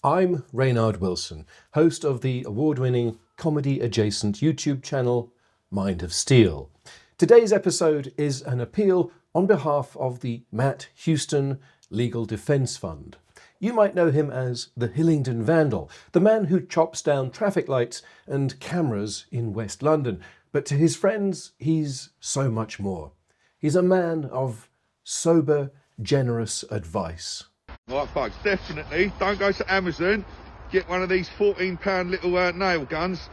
I'm Reynard Wilson, host of the award-winning comedy-adjacent YouTube channel Mind of Steel. Today's episode is an appeal on behalf of the Matt Houston Legal Defence Fund. You might know him as the Hillingdon Vandal, the man who chops down traffic lights and cameras in West London. But to his friends, he's so much more. He's a man of sober, generous advice. Right folks, definitely don't go to Amazon, get one of these £14 little nail guns.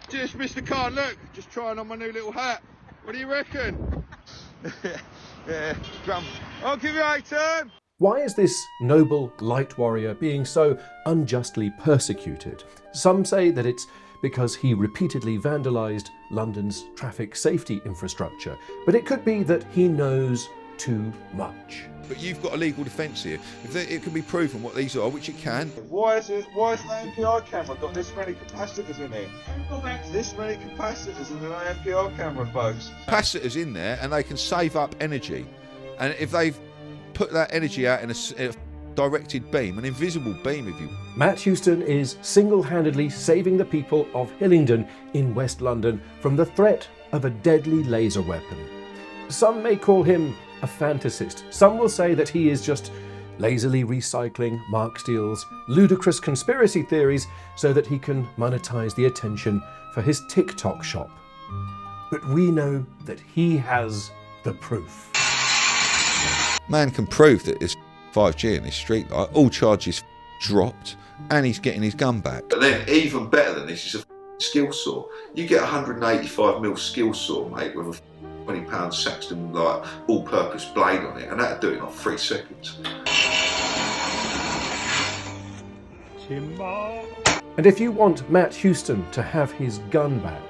Just Mr. Khan, look, just trying on my new little hat. What do you reckon? Yeah, I'll give you 8 turn. Why is this noble light warrior being so unjustly persecuted? Some say that it's because he repeatedly vandalised London's traffic safety infrastructure, but it could be that he knows too much. But you've got a legal defence here. If it can be proven what these are, which it can. Why is an ANPR camera got this many capacitors in it? This many capacitors in an ANPR camera, folks. Capacitors in there, and they can save up energy. And if they've put that energy out in a directed beam, an invisible beam, if you... Matt Houston is single-handedly saving the people of Hillingdon in West London from the threat of a deadly laser weapon. Some may call him a fantasist. Some will say that he is just lazily recycling Mark Steele's ludicrous conspiracy theories so that he can monetize the attention for his TikTok shop. But we know that he has the proof. Man can prove that there's 5G in this street light, all charges dropped, and he's getting his gun back. But then, even better than this is a skill saw. You get a 185mm skill saw, mate, with a £20 Saxton like all-purpose blade on it, and that'll do it in like 3 seconds. And if you want Matt Houston to have his gun back,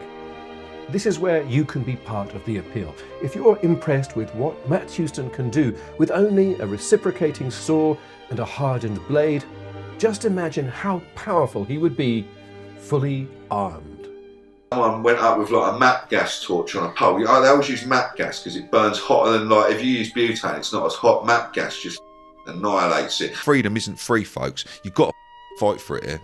this is where you can be part of the appeal. If you're impressed with what Matt Houston can do with only a reciprocating saw and a hardened blade, just imagine how powerful he would be fully armed. Someone went up with like a MAP gas torch on a pole. They always use MAP gas because it burns hotter than, like, if you use butane, it's not as hot. MAP gas just annihilates it. Freedom isn't free, folks. You've got to fight for it here.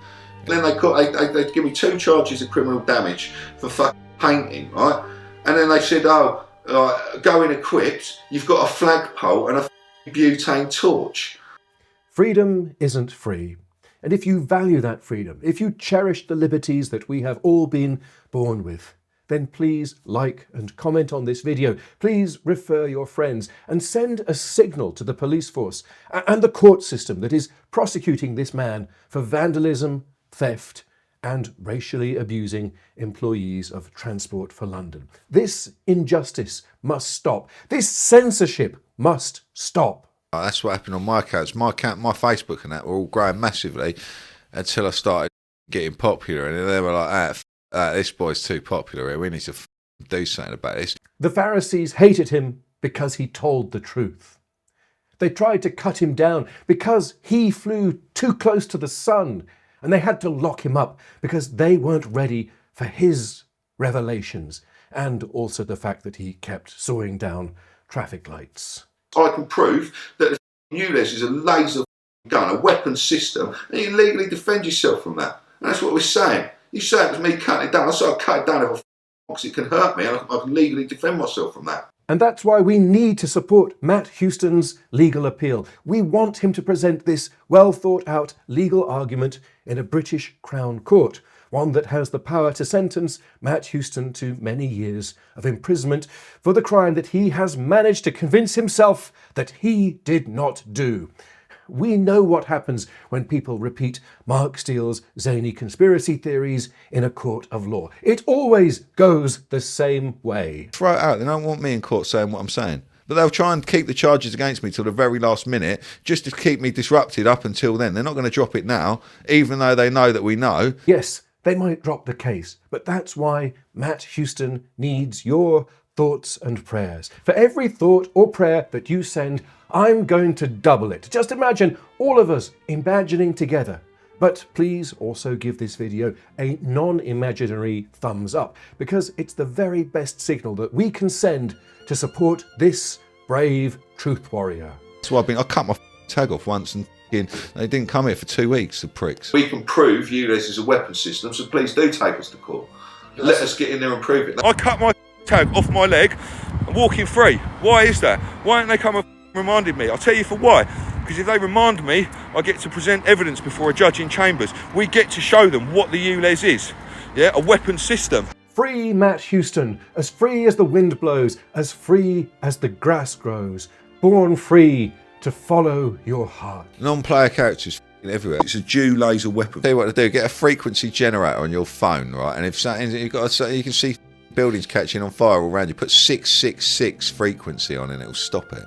Then they give me 2 charges of criminal damage for fucking painting, right? And then they said, go in equipped, you've got a flagpole and a butane torch. Freedom isn't free. And if you value that freedom, if you cherish the liberties that we have all been born with, then please like and comment on this video. Please refer your friends and send a signal to the police force and the court system that is prosecuting this man for vandalism, theft, and racially abusing employees of Transport for London. This injustice must stop. This censorship must stop. That's what happened on my accounts. My account, my Facebook and that were all growing massively until I started getting popular, and then they were like, this boy's too popular here. We need to do something about this. The Pharisees hated him because he told the truth. They tried to cut him down because he flew too close to the sun, and they had to lock him up because they weren't ready for his revelations, and also the fact that he kept sawing down traffic lights. I can prove that the ULEZ is a laser gun, a weapon system, and you can legally defend yourself from that. And that's what we're saying. You say it was me cutting it down. I say I'll cut it down if because it can hurt me, and I can legally defend myself from that. And that's why we need to support Matt Houston's legal appeal. We want him to present this well-thought-out legal argument in a British Crown Court, one that has the power to sentence Matt Houston to many years of imprisonment for the crime that he has managed to convince himself that he did not do. We know what happens when people repeat Mark Steele's zany conspiracy theories in a court of law. It always goes the same way. Throw it out. They don't want me in court saying what I'm saying. But they'll try and keep the charges against me till the very last minute, just to keep me disrupted up until then. They're not going to drop it now, even though they know that we know. Yes, they might drop the case, but that's why Matt Houston needs your thoughts and prayers. For every thought or prayer that you send, I'm going to double it. Just imagine all of us imagining together. But please also give this video a non-imaginary thumbs up, because it's the very best signal that we can send to support this brave truth warrior. That's why I cut my tag off once and They didn't come here for 2 weeks, the pricks. We can prove ULEZ is a weapon system, so please do take us to court. Let us get in there and prove it. I cut my tag off my leg, walking free. Why is that? Why don't they come and reminded me? I'll tell you for why. Because if they remind me, I get to present evidence before a judge in chambers. We get to show them what the ULEZ is. Yeah, a weapon system. Free Matt Houston, as free as the wind blows, as free as the grass grows, born free to follow your heart. Non-player characters everywhere. It's a Jew laser weapon. Tell you what to do: get a frequency generator on your phone, right? And if something you can see buildings catching on fire all around you, put 666 frequency on, and it'll stop it.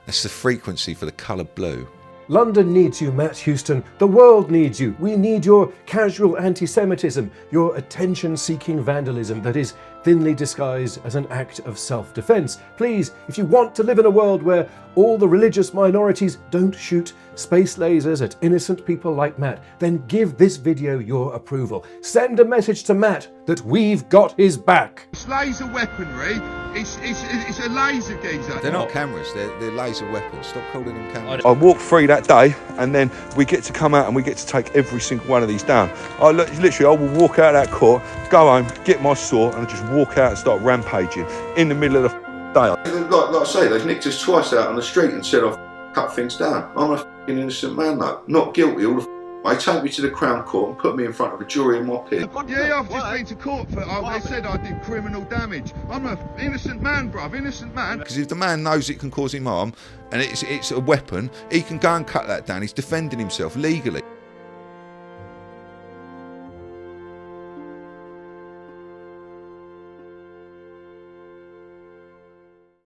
That's the frequency for the colour blue. London needs you, Matt Houston. The world needs you. We need your casual anti-Semitism, your attention-seeking vandalism that is thinly disguised as an act of self-defense. Please, if you want to live in a world where all the religious minorities don't shoot space lasers at innocent people like Matt, then give this video your approval. Send a message to Matt that we've got his back. It's laser weaponry. It's a laser geezer. They're not cameras, they're laser weapons. Stop calling them cameras. I walked free that day, and then we get to come out and we get to take every single one of these down. I will walk out of that court, go home, get my saw, and just walk out and start rampaging in the middle of the day. Like I say, they've nicked us twice out on the street and said I've cut things down. I'm a f***ing innocent man though, not guilty all the way. Take me to the Crown Court and put me in front of a jury in my pit. Yeah, I've just been to court for. They said I did criminal damage. I'm an innocent man, bruv, innocent man. Because if the man knows it can cause him harm and it's a weapon, he can go and cut that down. He's defending himself legally.